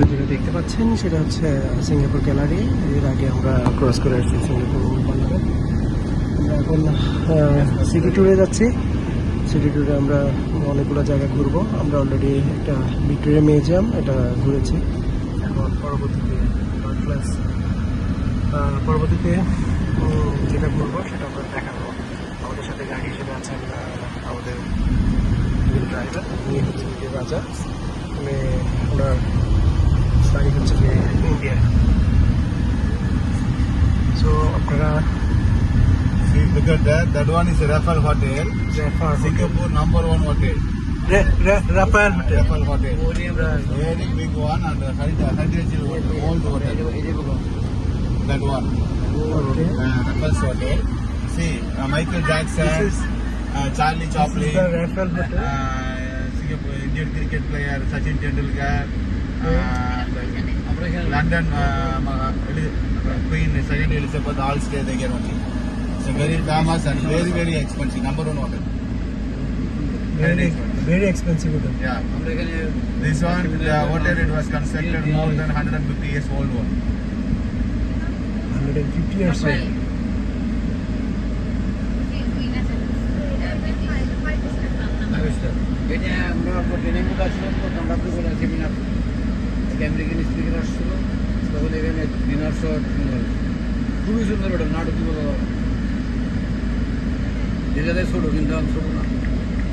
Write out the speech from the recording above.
যেটা দেখতে পাচ্ছেন সেটা হচ্ছে সিঙ্গাপুর গ্যালারি। এর আগে আমরা ক্রস করে আসছি সিঙ্গাপুর বাংলাদেশ। আমরা এখন সিটি ট্যুরে যাচ্ছি। সিটি ট্যুরে আমরা অনেকগুলো জায়গা ঘুরবো। আমরা অলরেডি একটা ভিক্টোরিয়া মিউজিয়াম এটা ঘুরেছি। এখন পরবর্তীতে যেটা ঘুরবো সেটা আমরা দেখাবো। আমাদের সাথে গাড়ি হিসেবে আছেন আমাদের ড্রাইভার, উনি হচ্ছে রাজা। ওনার বাড়ি হচ্ছে যে ইন্ডিয়া। সো আপনারা See, look at that. That one is Raffle Hotel. Singapore number 1 hotel. Raffles Hotel. Raffle Hotel. Very big one and heritage old hotel. That one. Raffle's Hotel. See, Michael Jackson, Charlie Chaplin, Raffles Hotel. Singapore Indian cricket player Sachin Tendulkar, London Queen Second Elizabeth all stay there only. So very famous and very very expensive. Number 1 hotel. Very expensive hotel. Yeah. This one, the hotel it was constructed more than 150 years old one. 150 years old. এটা আমরা training বুক আসলাম তো আমরা করে seminar American speaker আসছিল তখন এখানে dinner shot খুবই সুন্দর ওটা নাটক কি বলা যেটাতে ছোটো কিন্তু ছোটো না